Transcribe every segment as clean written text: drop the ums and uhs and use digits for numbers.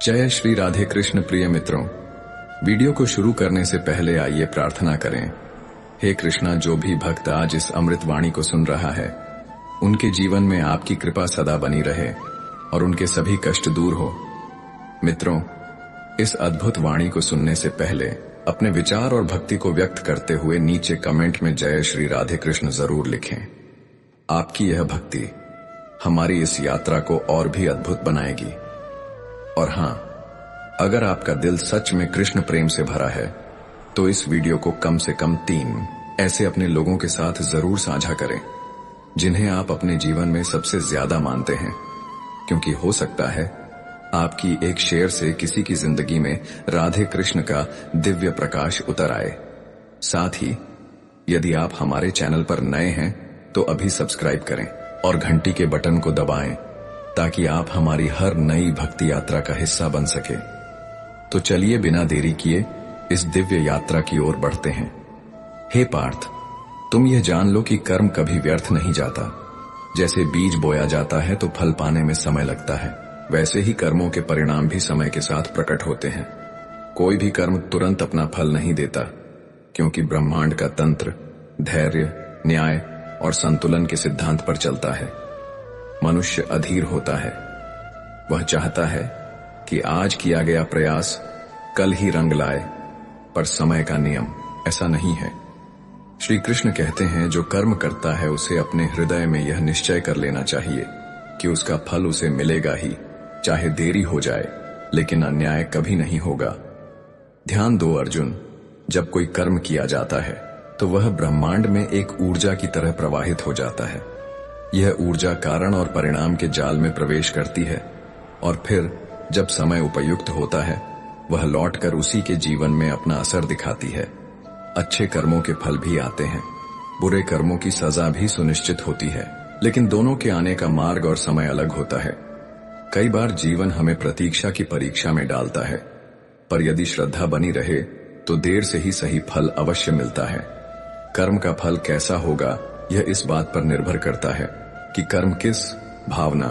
जय श्री राधे कृष्ण। प्रिय मित्रों, वीडियो को शुरू करने से पहले आइए प्रार्थना करें। हे कृष्णा, जो भी भक्त आज इस अमृत वाणी को सुन रहा है, उनके जीवन में आपकी कृपा सदा बनी रहे और उनके सभी कष्ट दूर हो। मित्रों, इस अद्भुत वाणी को सुनने से पहले अपने विचार और भक्ति को व्यक्त करते हुए नीचे कमेंट में जय श्री राधे कृष्ण जरूर लिखें। आपकी यह भक्ति हमारी इस यात्रा को और भी अद्भुत बनाएगी। और हां, अगर आपका दिल सच में कृष्ण प्रेम से भरा है तो इस वीडियो को कम से कम 3 ऐसे अपने लोगों के साथ जरूर साझा करें जिन्हें आप अपने जीवन में सबसे ज्यादा मानते हैं, क्योंकि हो सकता है आपकी एक शेयर से किसी की जिंदगी में राधे कृष्ण का दिव्य प्रकाश उतर आए। साथ ही यदि आप हमारे चैनल पर नए हैं तो अभी सब्सक्राइब करें और घंटी के बटन को दबाएं ताकि आप हमारी हर नई भक्ति यात्रा का हिस्सा बन सके। तो चलिए बिना देरी किए इस दिव्य यात्रा की ओर बढ़ते हैं। हे पार्थ, तुम यह जान लो कि कर्म कभी व्यर्थ नहीं जाता। जैसे बीज बोया जाता है तो फल पाने में समय लगता है, वैसे ही कर्मों के परिणाम भी समय के साथ प्रकट होते हैं। कोई भी कर्म तुरंत अपना फल नहीं देता, क्योंकि ब्रह्मांड का तंत्र धैर्य, न्याय और संतुलन के सिद्धांत पर चलता है। मनुष्य अधीर होता है। वह चाहता है कि आज किया गया प्रयास कल ही रंग लाए, पर समय का नियम ऐसा नहीं है। श्री कृष्ण कहते हैं, जो कर्म करता है उसे अपने हृदय में यह निश्चय कर लेना चाहिए कि उसका फल उसे मिलेगा ही, चाहे देरी हो जाए, लेकिन अन्याय कभी नहीं होगा। ध्यान दो अर्जुन, जब कोई कर्म किया जाता है तो वह ब्रह्मांड में एक ऊर्जा की तरह प्रवाहित हो जाता है। यह ऊर्जा कारण और परिणाम के जाल में प्रवेश करती है और फिर जब समय उपयुक्त होता है वह लौटकर उसी के जीवन में अपना असर दिखाती है। अच्छे कर्मों के फल भी आते हैं, बुरे कर्मों की सजा भी सुनिश्चित होती है, लेकिन दोनों के आने का मार्ग और समय अलग होता है। कई बार जीवन हमें प्रतीक्षा की परीक्षा में डालता है, पर यदि श्रद्धा बनी रहे तो देर से ही सही फल अवश्य मिलता है। कर्म का फल कैसा होगा यह इस बात पर निर्भर करता है कि कर्म किस भावना,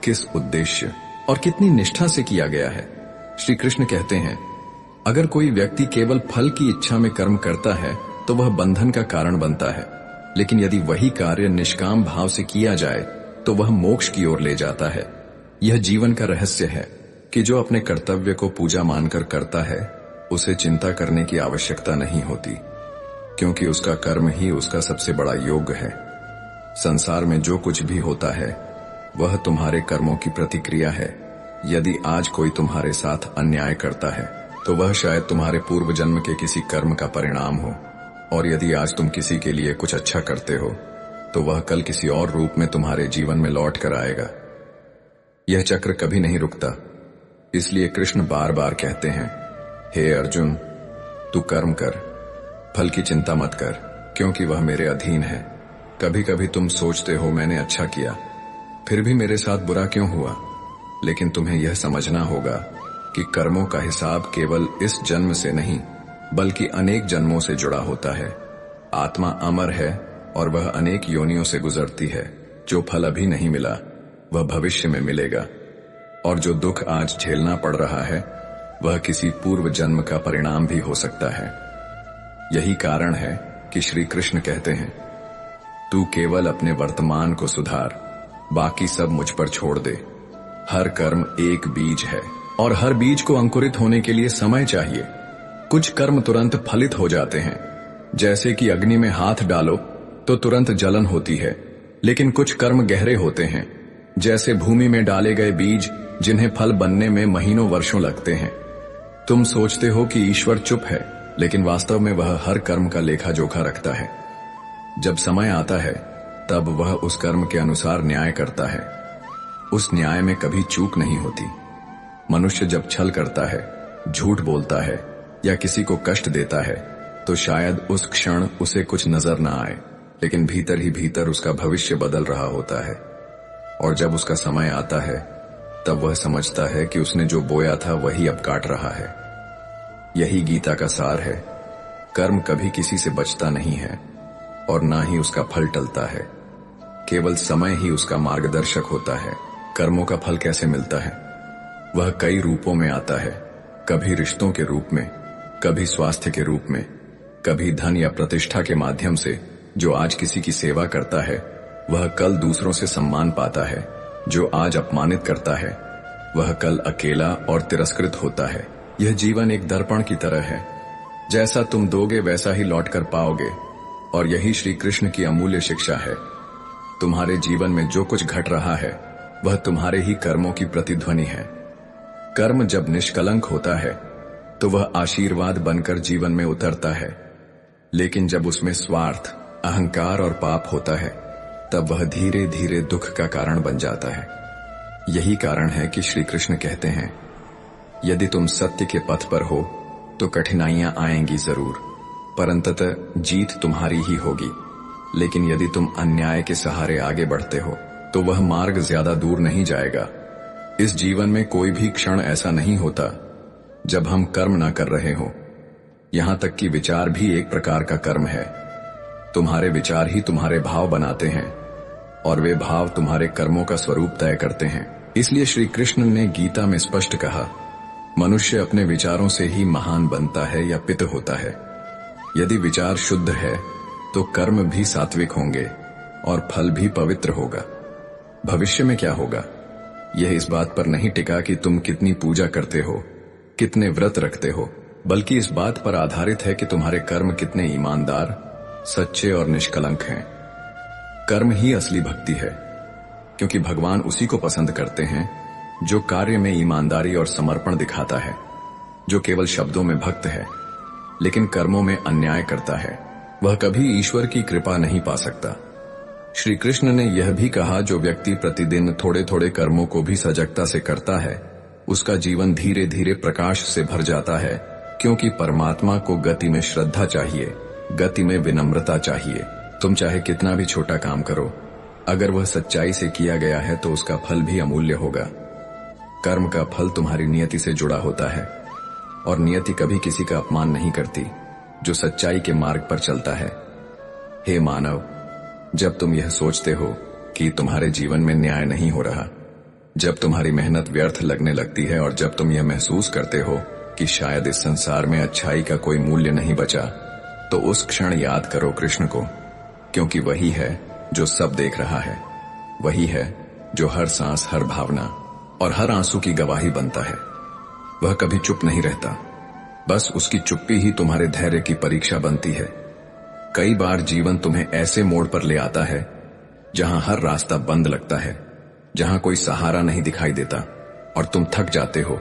किस उद्देश्य और कितनी निष्ठा से किया गया है। श्री कृष्ण कहते हैं, अगर कोई व्यक्ति केवल फल की इच्छा में कर्म करता है तो वह बंधन का कारण बनता है, लेकिन यदि वही कार्य निष्काम भाव से किया जाए तो वह मोक्ष की ओर ले जाता है। यह जीवन का रहस्य है कि जो अपने कर्तव्य को पूजा मानकर करता है उसे चिंता करने की आवश्यकता नहीं होती, क्योंकि उसका कर्म ही उसका सबसे बड़ा योग है। संसार में जो कुछ भी होता है वह तुम्हारे कर्मों की प्रतिक्रिया है। यदि आज कोई तुम्हारे साथ अन्याय करता है तो वह शायद तुम्हारे पूर्व जन्म के किसी कर्म का परिणाम हो, और यदि आज तुम किसी के लिए कुछ अच्छा करते हो तो वह कल किसी और रूप में तुम्हारे जीवन में लौट कर आएगा। यह चक्र कभी नहीं रुकता। इसलिए कृष्ण बार बार कहते हैं, हे अर्जुन, तू कर्म कर, फल की चिंता मत कर, क्योंकि वह मेरे अधीन है। कभी कभी तुम सोचते हो मैंने अच्छा किया फिर भी मेरे साथ बुरा क्यों हुआ, लेकिन तुम्हें यह समझना होगा कि कर्मों का हिसाब केवल इस जन्म से नहीं बल्कि अनेक जन्मों से जुड़ा होता है। आत्मा अमर है और वह अनेक योनियों से गुजरती है। जो फल अभी नहीं मिला वह भविष्य में मिलेगा, और जो दुख आज झेलना पड़ रहा है वह किसी पूर्व जन्म का परिणाम भी हो सकता है। यही कारण है कि श्री कृष्ण कहते हैं, तू केवल अपने वर्तमान को सुधार, बाकी सब मुझ पर छोड़ दे। हर कर्म एक बीज है और हर बीज को अंकुरित होने के लिए समय चाहिए। कुछ कर्म तुरंत फलित हो जाते हैं, जैसे कि अग्नि में हाथ डालो तो तुरंत जलन होती है, लेकिन कुछ कर्म गहरे होते हैं, जैसे भूमि में डाले गए बीज जिन्हें फल बनने में महीनों वर्षों लगते हैं। तुम सोचते हो कि ईश्वर चुप है, लेकिन वास्तव में वह हर कर्म का लेखा जोखा रखता है। जब समय आता है तब वह उस कर्म के अनुसार न्याय करता है। उस न्याय में कभी चूक नहीं होती। मनुष्य जब छल करता है, झूठ बोलता है या किसी को कष्ट देता है तो शायद उस क्षण उसे कुछ नजर ना आए, लेकिन भीतर ही भीतर उसका भविष्य बदल रहा होता है। और जब उसका समय आता है तब वह समझता है कि उसने जो बोया था वही अब काट रहा है। यही गीता का सार है। कर्म कभी किसी से बचता नहीं है और ना ही उसका फल टलता है। केवल समय ही उसका मार्गदर्शक होता है। कर्मों का फल कैसे मिलता है? वह कई रूपों में आता है, कभी रिश्तों के रूप में, कभी स्वास्थ्य के रूप में, कभी धन या प्रतिष्ठा के माध्यम से। जो आज किसी की सेवा करता है वह कल दूसरों से सम्मान पाता है, जो आज अपमानित करता है वह कल अकेला और तिरस्कृत होता है। यह जीवन एक दर्पण की तरह है, जैसा तुम दोगे वैसा ही लौट कर पाओगे, और यही श्री कृष्ण की अमूल्य शिक्षा है। तुम्हारे जीवन में जो कुछ घट रहा है वह तुम्हारे ही कर्मों की प्रतिध्वनि है। कर्म जब निष्कलंक होता है तो वह आशीर्वाद बनकर जीवन में उतरता है, लेकिन जब उसमें स्वार्थ, अहंकार और पाप होता है तब वह धीरे धीरे दुख का कारण बन जाता है। यही कारण है कि श्री कृष्ण कहते हैं, यदि तुम सत्य के पथ पर हो तो कठिनाइयां आएंगी जरूर, पर अंततः जीत तुम्हारी ही होगी। लेकिन यदि तुम अन्याय के सहारे आगे बढ़ते हो तो वह मार्ग ज्यादा दूर नहीं जाएगा। इस जीवन में कोई भी क्षण ऐसा नहीं होता जब हम कर्म ना कर रहे हो। यहां तक कि विचार भी एक प्रकार का कर्म है। तुम्हारे विचार ही तुम्हारे भाव बनाते हैं और वे भाव तुम्हारे कर्मों का स्वरूप तय करते हैं। इसलिए श्री कृष्ण ने गीता में स्पष्ट कहा, मनुष्य अपने विचारों से ही महान बनता है या पित होता है। यदि विचार शुद्ध है तो कर्म भी सात्विक होंगे और फल भी पवित्र होगा। भविष्य में क्या होगा यह इस बात पर नहीं टिका कि तुम कितनी पूजा करते हो, कितने व्रत रखते हो, बल्कि इस बात पर आधारित है कि तुम्हारे कर्म कितने ईमानदार, सच्चे और निष्कलंक हैं। कर्म ही असली भक्ति है, क्योंकि भगवान उसी को पसंद करते हैं जो कार्य में ईमानदारी और समर्पण दिखाता है, जो केवल शब्दों में भक्त है लेकिन कर्मों में अन्याय करता है, वह कभी ईश्वर की कृपा नहीं पा सकता। श्री कृष्ण ने यह भी कहा, जो व्यक्ति प्रतिदिन थोड़े थोड़े कर्मों को भी सजगता से करता है उसका जीवन धीरे धीरे प्रकाश से भर जाता है, क्योंकि परमात्मा को गति में श्रद्धा चाहिए, गति में विनम्रता चाहिए। तुम चाहे कितना भी छोटा काम करो, अगर वह सच्चाई से किया गया है तो उसका फल भी अमूल्य होगा। कर्म का फल तुम्हारी नियति से जुड़ा होता है और नियति कभी किसी का अपमान नहीं करती जो सच्चाई के मार्ग पर चलता है। हे मानव, जब तुम यह सोचते हो कि तुम्हारे जीवन में न्याय नहीं हो रहा, जब तुम्हारी मेहनत व्यर्थ लगने लगती है और जब तुम यह महसूस करते हो कि शायद इस संसार में अच्छाई का कोई मूल्य नहीं बचा, तो उस क्षण याद करो कृष्ण को, क्योंकि वही है जो सब देख रहा है, वही है जो हर सांस, हर भावना और हर आंसू की गवाही बनता है। वह कभी चुप नहीं रहता, बस उसकी चुप्पी ही तुम्हारे धैर्य की परीक्षा बनती है। कई बार जीवन तुम्हें ऐसे मोड़ पर ले आता है जहां हर रास्ता बंद लगता है, जहां कोई सहारा नहीं दिखाई देता और तुम थक जाते हो।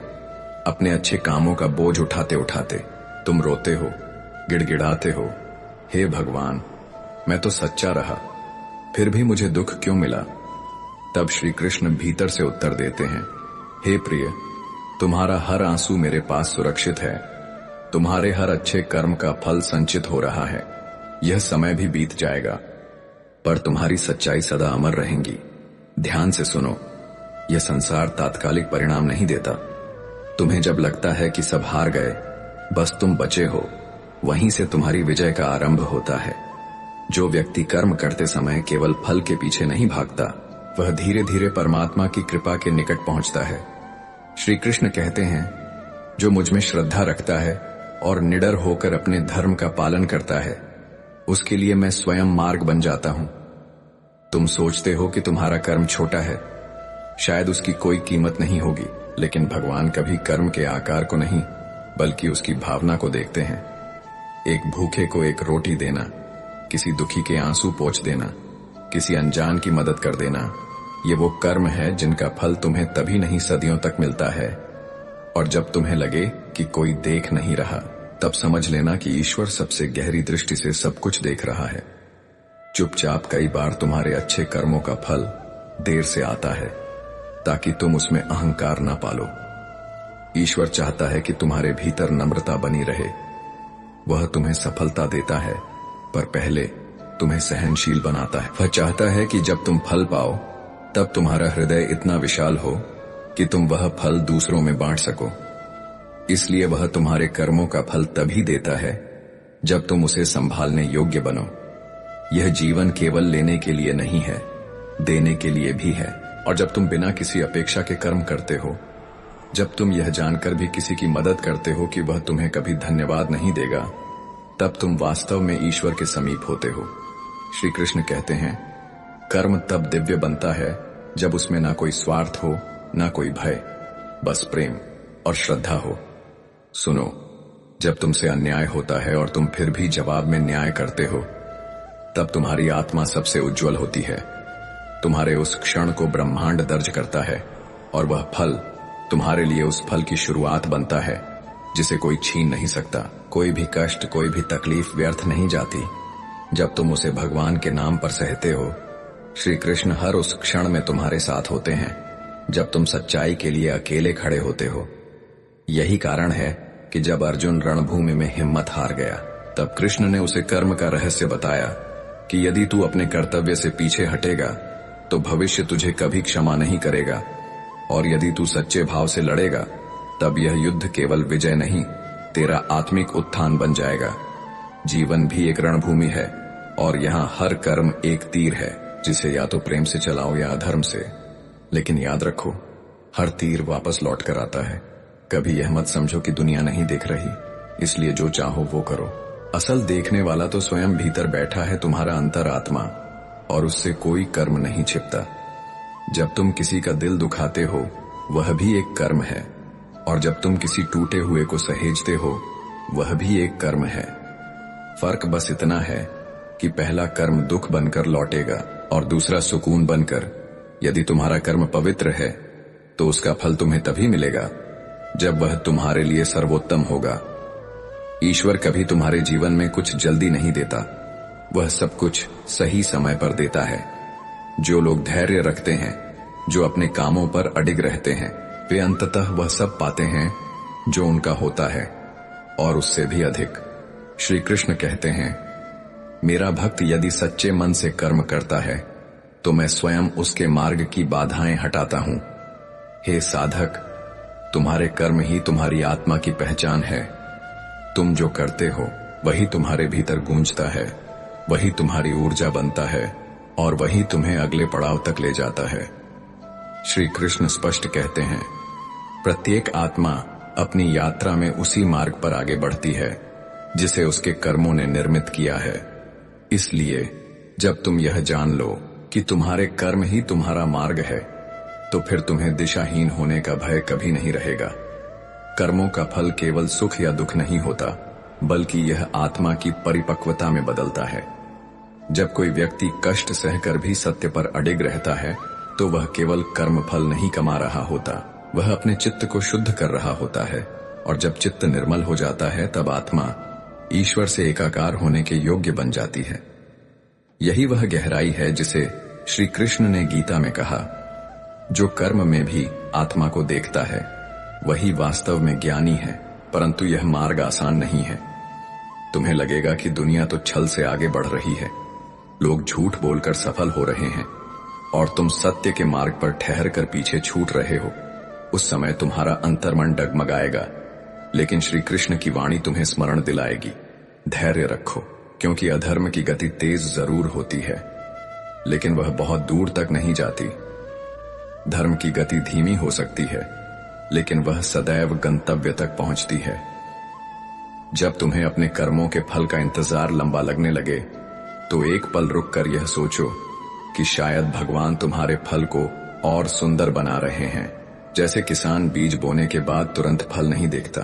अपने अच्छे कामों का बोझ उठाते उठाते तुम रोते हो, गिड़गिड़ाते हो, हे भगवान, मैं तो सच्चा रहा, फिर भी मुझे दुख क्यों मिला? तब श्री कृष्ण भीतर से उत्तर देते हैं, हे प्रिय, तुम्हारा हर आंसू मेरे पास सुरक्षित है, तुम्हारे हर अच्छे कर्म का फल संचित हो रहा है। यह समय भी बीत जाएगा, पर तुम्हारी सच्चाई सदा अमर रहेंगी। ध्यान से सुनो, यह संसार तात्कालिक परिणाम नहीं देता। तुम्हें जब लगता है कि सब हार गए, बस तुम बचे हो, वहीं से तुम्हारी विजय का आरंभ होता है। जो व्यक्ति कर्म करते समय केवल फल के पीछे नहीं भागता, वह धीरे धीरे परमात्मा की कृपा के निकट पहुंचता है। श्री कृष्ण कहते हैं, जो मुझ में श्रद्धा रखता है और निडर होकर अपने धर्म का पालन करता है, उसके लिए मैं स्वयं मार्ग बन जाता हूं। तुम सोचते हो कि तुम्हारा कर्म छोटा है, शायद उसकी कोई कीमत नहीं होगी, लेकिन भगवान कभी कर्म के आकार को नहीं बल्कि उसकी भावना को देखते हैं। एक भूखे को एक रोटी देना, किसी दुखी के आंसू पोंछ देना, किसी अनजान की मदद कर देना, ये वो कर्म है जिनका फल तुम्हें तभी नहीं सदियों तक मिलता है। और जब तुम्हें लगे कि कोई देख नहीं रहा, तब समझ लेना कि ईश्वर सबसे गहरी दृष्टि से सब कुछ देख रहा है। चुपचाप कई बार तुम्हारे अच्छे कर्मों का फल देर से आता है, ताकि तुम उसमें अहंकार न पालो। ईश्वर चाहता है कि तुम्हारे भीतर नम्रता बनी रहे। वह तुम्हें सफलता देता है, पर पहले तुम्हें सहनशील बनाता है। वह चाहता है कि जब तुम फल पाओ, तब तुम्हारा हृदय इतना विशाल हो कि तुम वह फल दूसरों में बांट सको। इसलिए वह तुम्हारे कर्मों का फल तभी देता है जब तुम उसे संभालने योग्य बनो। यह जीवन केवल लेने के लिए नहीं है, देने के लिए भी है। और जब तुम बिना किसी अपेक्षा के कर्म करते हो, जब तुम यह जानकर भी किसी की मदद करते हो कि वह तुम्हें कभी धन्यवाद नहीं देगा, तब तुम वास्तव में ईश्वर के समीप होते हो। श्री कृष्ण कहते हैं, कर्म तब दिव्य बनता है जब उसमें ना कोई स्वार्थ हो, ना कोई भय, बस प्रेम और श्रद्धा हो। सुनो, जब तुमसे अन्याय होता है और तुम फिर भी जवाब में न्याय करते हो, तब तुम्हारी आत्मा सबसे उज्जवल होती है। तुम्हारे उस क्षण को ब्रह्मांड दर्ज करता है और वह फल तुम्हारे लिए उस फल की शुरुआत बनता है जिसे कोई छीन नहीं सकता। कोई भी कष्ट, कोई भी तकलीफ व्यर्थ नहीं जाती जब तुम उसे भगवान के नाम पर सहते हो। श्री कृष्ण हर उस क्षण में तुम्हारे साथ होते हैं जब तुम सच्चाई के लिए अकेले खड़े होते हो। यही कारण है कि जब अर्जुन रणभूमि में हिम्मत हार गया, तब कृष्ण ने उसे कर्म का रहस्य बताया कि यदि तू अपने कर्तव्य से पीछे हटेगा तो भविष्य तुझे कभी क्षमा नहीं करेगा, और यदि तू सच्चे भाव से लड़ेगा तब यह युद्ध केवल विजय नहीं, तेरा आत्मिक उत्थान बन जाएगा। जीवन भी एक रणभूमि है और यहाँ हर कर्म एक तीर है जिसे या तो प्रेम से चलाओ या अधर्म से। लेकिन याद रखो, हर तीर वापस लौट कर आता है। कभी यह मत समझो कि दुनिया नहीं देख रही, इसलिए जो चाहो वो करो। असल देखने वाला तो स्वयं भीतर बैठा है, तुम्हारा अंतरात्मा, और उससे कोई कर्म नहीं छिपता। जब तुम किसी का दिल दुखाते हो, वह भी एक कर्म है, और जब तुम किसी टूटे हुए को सहेजते हो, वह भी एक कर्म है। फर्क बस इतना है कि पहला कर्म दुख बनकर लौटेगा और दूसरा सुकून बनकर। यदि तुम्हारा कर्म पवित्र है तो उसका फल तुम्हें तभी मिलेगा जब वह तुम्हारे लिए सर्वोत्तम होगा। ईश्वर कभी तुम्हारे जीवन में कुछ जल्दी नहीं देता, वह सब कुछ सही समय पर देता है। जो लोग धैर्य रखते हैं, जो अपने कामों पर अडिग रहते हैं, वे अंततः वह सब पाते हैं जो उनका होता है, और उससे भी अधिक। श्री कृष्ण कहते हैं, मेरा भक्त यदि सच्चे मन से कर्म करता है तो मैं स्वयं उसके मार्ग की बाधाएं हटाता हूं। हे साधक, तुम्हारे कर्म ही तुम्हारी आत्मा की पहचान है। तुम जो करते हो वही तुम्हारे भीतर गूंजता है, वही तुम्हारी ऊर्जा बनता है, और वही तुम्हें अगले पड़ाव तक ले जाता है। श्री कृष्ण स्पष्ट कहते हैं, प्रत्येक आत्मा अपनी यात्रा में उसी मार्ग पर आगे बढ़ती है जिसे उसके कर्मों ने निर्मित किया है। इसलिए जब तुम यह जान लो कि तुम्हारे कर्म ही तुम्हारा मार्ग है, तो फिर तुम्हें दिशाहीन होने का भय कभी नहीं रहेगा। कर्मों का फल केवल सुख या दुख नहीं होता, बल्कि यह आत्मा की परिपक्वता में बदलता है। जब कोई व्यक्ति कष्ट सहकर भी सत्य पर अडिग रहता है, तो वह केवल कर्म फल नहीं कमा रहा होता, वह अपने चित्त को शुद्ध कर रहा होता है। और जब चित्त निर्मल हो जाता है, तब आत्मा ईश्वर से एकाकार होने के योग्य बन जाती है। यही वह गहराई है जिसे श्री कृष्ण ने गीता में कहा, जो कर्म में भी आत्मा को देखता है वही वास्तव में ज्ञानी है। परंतु यह मार्ग आसान नहीं है। तुम्हें लगेगा कि दुनिया तो छल से आगे बढ़ रही है, लोग झूठ बोलकर सफल हो रहे हैं, और तुम सत्य के मार्ग पर ठहर कर पीछे छूट रहे हो। उस समय तुम्हारा अंतर्मन डगमगाएगा, लेकिन श्री कृष्ण की वाणी तुम्हें स्मरण दिलाएगी, धैर्य रखो, क्योंकि अधर्म की गति तेज जरूर होती है, लेकिन वह बहुत दूर तक नहीं जाती। धर्म की गति धीमी हो सकती है, लेकिन वह सदैव गंतव्य तक पहुंचती है। जब तुम्हें अपने कर्मों के फल का इंतजार लंबा लगने लगे, तो एक पल रुककर यह सोचो कि शायद भगवान तुम्हारे फल को और सुंदर बना रहे हैं। जैसे किसान बीज बोने के बाद तुरंत फल नहीं देखता,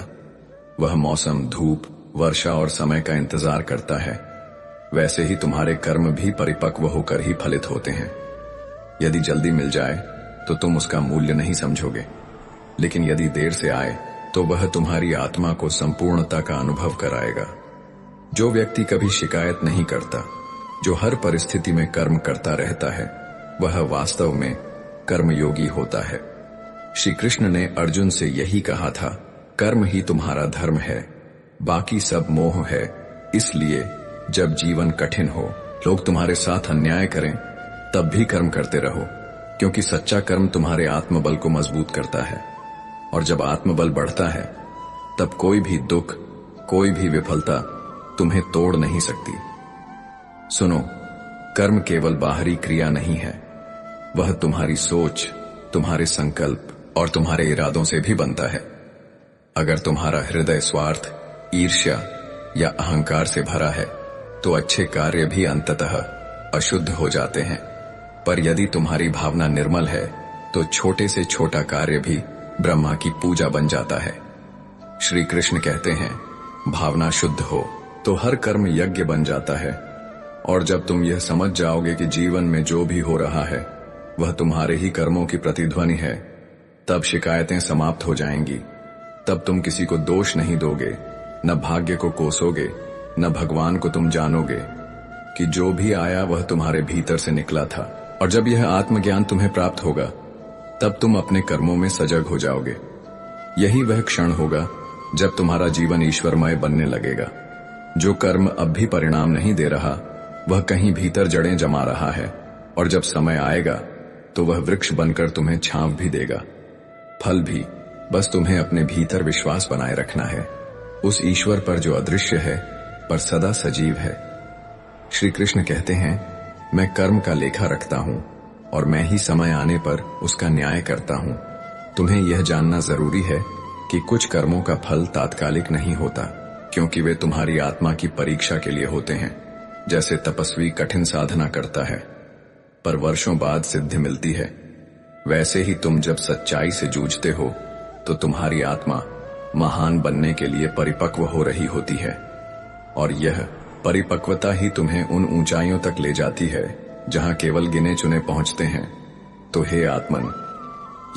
वह मौसम, धूप, वर्षा और समय का इंतजार करता है, वैसे ही तुम्हारे कर्म भी परिपक्व होकर ही फलित होते हैं। यदि जल्दी मिल जाए तो तुम उसका मूल्य नहीं समझोगे, लेकिन यदि देर से आए तो वह तुम्हारी आत्मा को संपूर्णता का अनुभव कराएगा। जो व्यक्ति कभी शिकायत नहीं करता, जो हर परिस्थिति में कर्म करता रहता है, वह वास्तव में कर्मयोगी होता है। श्री कृष्ण ने अर्जुन से यही कहा था, कर्म ही तुम्हारा धर्म है, बाकी सब मोह है। इसलिए जब जीवन कठिन हो, लोग तुम्हारे साथ अन्याय करें, तब भी कर्म करते रहो, क्योंकि सच्चा कर्म तुम्हारे आत्मबल को मजबूत करता है। और जब आत्मबल बढ़ता है, तब कोई भी दुख, कोई भी विफलता तुम्हें तोड़ नहीं सकती। सुनो, कर्म केवल बाहरी क्रिया नहीं है, वह तुम्हारी सोच, तुम्हारे संकल्प, और तुम्हारे इरादों से भी बनता है। अगर तुम्हारा हृदय स्वार्थ, ईर्ष्या या अहंकार से भरा है तो अच्छे कार्य भी अंततः अशुद्ध हो जाते हैं। पर यदि तुम्हारी भावना निर्मल है तो छोटे से छोटा कार्य भी ब्रह्मा की पूजा बन जाता है। श्री कृष्ण कहते हैं, भावना शुद्ध हो तो हर कर्म यज्ञ बन जाता है। और जब तुम यह समझ जाओगे कि जीवन में जो भी हो रहा है वह तुम्हारे ही कर्मों की प्रतिध्वनि है, तब शिकायतें समाप्त हो जाएंगी। तब तुम किसी को दोष नहीं दोगे, न भाग्य को कोसोगे, न भगवान को तुम जानोगे कि जो भी आया वह तुम्हारे भीतर से निकला था। और जब यह आत्मज्ञान तुम्हें प्राप्त होगा तब तुम अपने कर्मों में सजग हो जाओगे। यही वह क्षण होगा जब तुम्हारा जीवन ईश्वरमय बनने लगेगा। जो कर्म अब भी परिणाम नहीं दे रहा वह कहीं भीतर जड़ें जमा रहा है, और जब समय आएगा तो वह वृक्ष बनकर तुम्हें छांव भी देगा, फल भी। बस तुम्हें अपने भीतर विश्वास बनाए रखना है उस ईश्वर पर जो अदृश्य है पर सदा सजीव है। श्री कृष्ण कहते हैं, मैं कर्म का लेखा रखता हूं और मैं ही समय आने पर उसका न्याय करता हूं। तुम्हें यह जानना जरूरी है कि कुछ कर्मों का फल तात्कालिक नहीं होता, क्योंकि वे तुम्हारी आत्मा की परीक्षा के लिए होते हैं। जैसे तपस्वी कठिन साधना करता है पर वर्षों बाद सिद्धि मिलती है, वैसे ही तुम जब सच्चाई से जूझते हो तो तुम्हारी आत्मा महान बनने के लिए परिपक्व हो रही होती है। और यह परिपक्वता ही तुम्हें उन ऊंचाइयों तक ले जाती है जहां केवल गिने चुने पहुंचते हैं। तो हे आत्मन,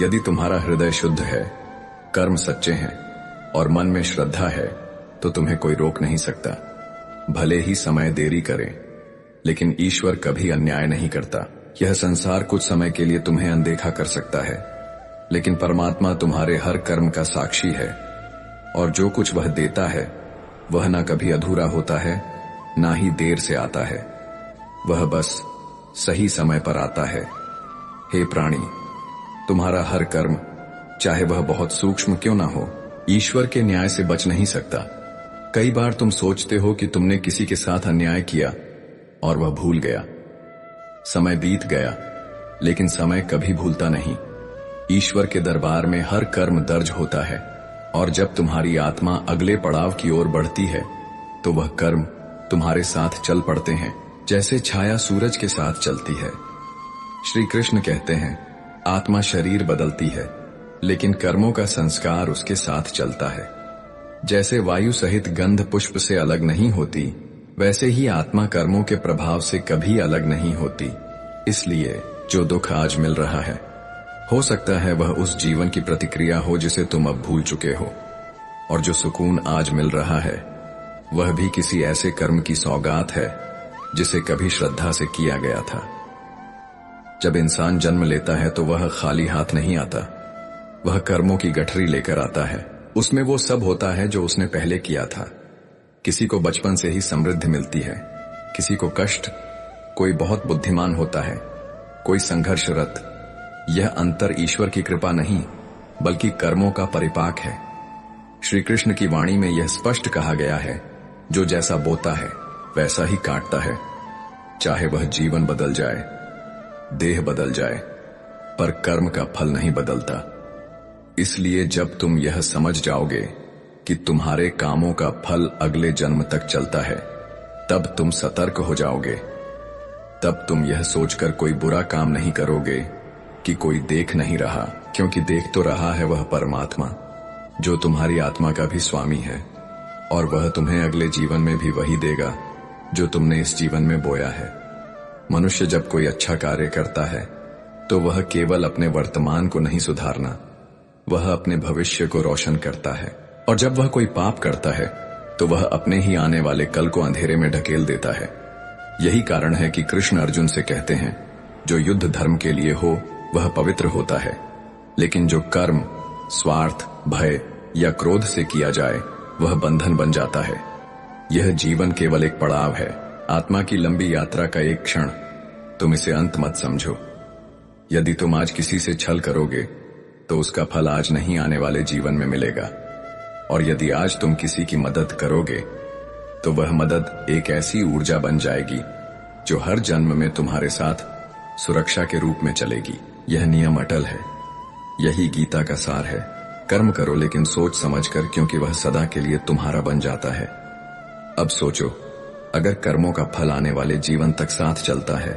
यदि तुम्हारा हृदय शुद्ध है, कर्म सच्चे हैं और मन में श्रद्धा है तो तुम्हें कोई रोक नहीं सकता। भले ही समय देरी करे, लेकिन ईश्वर कभी अन्याय नहीं करता। यह संसार कुछ समय के लिए तुम्हें अनदेखा कर सकता है, लेकिन परमात्मा तुम्हारे हर कर्म का साक्षी है, और जो कुछ वह देता है वह ना कभी अधूरा होता है, ना ही देर से आता है। वह बस सही समय पर आता है। हे प्राणी, तुम्हारा हर कर्म, चाहे वह बहुत सूक्ष्म क्यों ना हो, ईश्वर के न्याय से बच नहीं सकता। कई बार तुम सोचते हो कि तुमने किसी के साथ अन्याय किया और वह भूल गया। समय बीत गया, लेकिन समय कभी भूलता नहीं। ईश्वर के दरबार में हर कर्म दर्ज होता है, और जब तुम्हारी आत्मा अगले पड़ाव की ओर बढ़ती है तो वह कर्म तुम्हारे साथ चल पड़ते हैं, जैसे छाया सूरज के साथ चलती है। श्री कृष्ण कहते हैं, आत्मा शरीर बदलती है, लेकिन कर्मों का संस्कार उसके साथ चलता है। जैसे वायु सहित गंध पुष्प से अलग नहीं होती, वैसे ही आत्मा कर्मों के प्रभाव से कभी अलग नहीं होती। इसलिए जो दुख आज मिल रहा है, हो सकता है वह उस जीवन की प्रतिक्रिया हो जिसे तुम अब भूल चुके हो, और जो सुकून आज मिल रहा है वह भी किसी ऐसे कर्म की सौगात है जिसे कभी श्रद्धा से किया गया था। जब इंसान जन्म लेता है तो वह खाली हाथ नहीं आता, वह कर्मों की गठरी लेकर आता है। उसमें वो सब होता है जो उसने पहले किया था। किसी को बचपन से ही समृद्धि मिलती है, किसी को कष्ट, कोई बहुत बुद्धिमान होता है, कोई संघर्षरत। यह अंतर ईश्वर की कृपा नहीं बल्कि कर्मों का परिपाक है। श्री कृष्ण की वाणी में यह स्पष्ट कहा गया है, जो जैसा बोता है वैसा ही काटता है। चाहे वह जीवन बदल जाए, देह बदल जाए, पर कर्म का फल नहीं बदलता। इसलिए जब तुम यह समझ जाओगे कि तुम्हारे कामों का फल अगले जन्म तक चलता है, तब तुम सतर्क हो जाओगे। तब तुम यह सोचकर कोई बुरा काम नहीं करोगे कि कोई देख नहीं रहा, क्योंकि देख तो रहा है वह परमात्मा, जो तुम्हारी आत्मा का भी स्वामी है, और वह तुम्हें अगले जीवन में भी वही देगा जो तुमने इस जीवन में बोया है। मनुष्य जब कोई अच्छा कार्य करता है तो वह केवल अपने वर्तमान को नहीं सुधारना, वह अपने भविष्य को रोशन करता है। और जब वह कोई पाप करता है तो वह अपने ही आने वाले कल को अंधेरे में ढकेल देता है। यही कारण है कि कृष्ण अर्जुन से कहते हैं, जो युद्ध धर्म के लिए हो वह पवित्र होता है, लेकिन जो कर्म स्वार्थ, भय या क्रोध से किया जाए वह बंधन बन जाता है। यह जीवन केवल एक पड़ाव है, आत्मा की लंबी यात्रा का एक क्षण। तुम इसे अंत मत समझो। यदि तुम आज किसी से छल करोगे तो उसका फल आज नहीं आने वाले जीवन में मिलेगा, और यदि आज तुम किसी की मदद करोगे तो वह मदद एक ऐसी ऊर्जा बन जाएगी जो हर जन्म में तुम्हारे साथ सुरक्षा के रूप में चलेगी। यह नियम अटल है। यही गीता का सार है। कर्म करो लेकिन सोच समझकर, क्योंकि वह सदा के लिए तुम्हारा बन जाता है। अब सोचो, अगर कर्मों का फल आने वाले जीवन तक साथ चलता है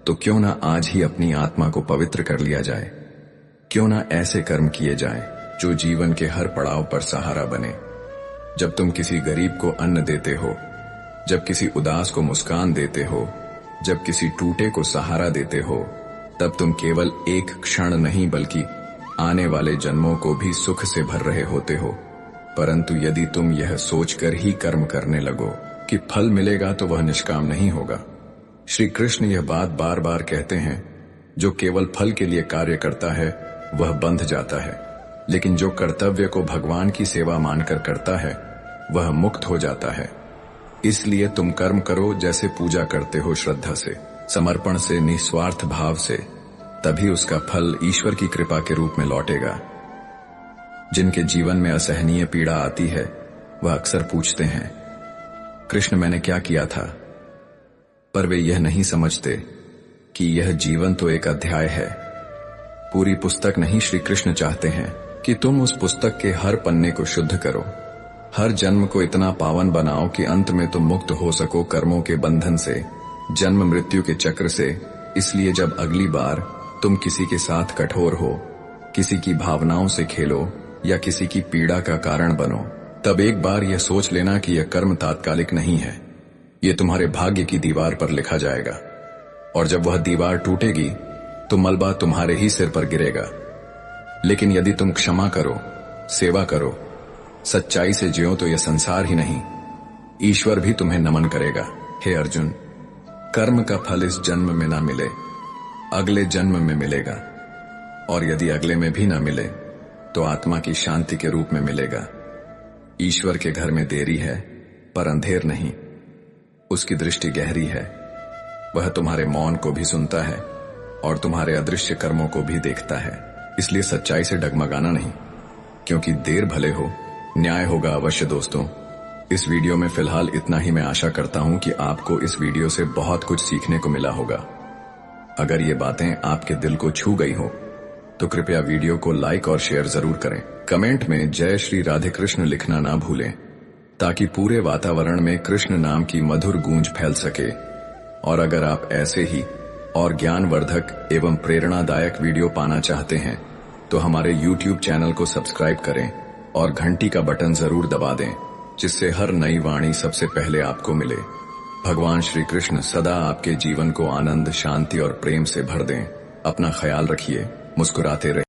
तो क्यों ना आज ही अपनी आत्मा को पवित्र कर लिया जाए। क्यों ना ऐसे कर्म किए जाएं जो जीवन के हर पड़ाव पर सहारा बने। जब तुम किसी गरीब को अन्न देते हो, जब किसी उदास को मुस्कान देते हो, जब किसी टूटे को सहारा देते हो, तब तुम केवल एक क्षण नहीं बल्कि आने वाले जन्मों को भी सुख से भर रहे होते हो। परंतु यदि तुम यह सोचकर ही कर्म करने लगो कि फल मिलेगा तो वह निष्काम नहीं होगा। श्री कृष्ण यह बात बार बार कहते हैं, जो केवल फल के लिए कार्य करता है वह बंध जाता है, लेकिन जो कर्तव्य को भगवान की सेवा मानकर करता है वह मुक्त हो जाता है। इसलिए तुम कर्म करो जैसे पूजा करते हो, श्रद्धा से, समर्पण से, निस्वार्थ भाव से, तभी उसका फल ईश्वर की कृपा के रूप में लौटेगा। जिनके जीवन में असहनीय पीड़ा आती है वह अक्सर पूछते हैं, कृष्ण मैंने क्या किया था? पर वे यह नहीं समझते कि यह जीवन तो एक अध्याय है, पूरी पुस्तक नहीं। श्री कृष्ण चाहते हैं कि तुम उस पुस्तक के हर पन्ने को शुद्ध करो, हर जन्म को इतना पावन बनाओ कि अंत में तुम मुक्त हो सको कर्मों के बंधन से, जन्म मृत्यु के चक्र से। इसलिए जब अगली बार तुम किसी के साथ कठोर हो, किसी की भावनाओं से खेलो या किसी की पीड़ा का कारण बनो, तब एक बार यह सोच लेना कि यह कर्म तात्कालिक नहीं है, यह तुम्हारे भाग्य की दीवार पर लिखा जाएगा। और जब वह दीवार टूटेगी तो मलबा तुम्हारे ही सिर पर गिरेगा। लेकिन यदि तुम क्षमा करो, सेवा करो, सच्चाई से जियो, तो यह संसार ही नहीं, ईश्वर भी तुम्हें नमन करेगा। हे अर्जुन, कर्म का फल इस जन्म में ना मिले, अगले जन्म में मिलेगा, और यदि अगले में भी ना मिले तो आत्मा की शांति के रूप में मिलेगा। ईश्वर के घर में देरी है पर अंधेर नहीं, उसकी दृष्टि गहरी है, वह तुम्हारे मौन को भी सुनता है और तुम्हारे अदृश्य कर्मों को भी देखता है। इसलिए सच्चाई से डगमगाना नहीं, क्योंकि देर भले हो, न्याय होगा अवश्य। दोस्तों, इस वीडियो में फिलहाल इतना ही। मैं आशा करता हूं कि आपको इस वीडियो से बहुत कुछ सीखने को मिला होगा। अगर ये बातें आपके दिल को छू गई हो तो कृपया वीडियो को लाइक और शेयर जरूर करें। कमेंट में जय श्री राधे कृष्ण लिखना ना भूलें, ताकि पूरे वातावरण में कृष्ण नाम की मधुर गूंज फैल सके। और अगर आप ऐसे ही और ज्ञानवर्धक एवं प्रेरणादायक वीडियो पाना चाहते हैं तो हमारे YouTube चैनल को सब्सक्राइब करें और घंटी का बटन जरूर दबा दें, जिससे हर नई वाणी सबसे पहले आपको मिले। भगवान श्री कृष्ण सदा आपके जीवन को आनंद, शांति और प्रेम से भर दें। अपना ख्याल रखिए, मुस्कुराते रहिए।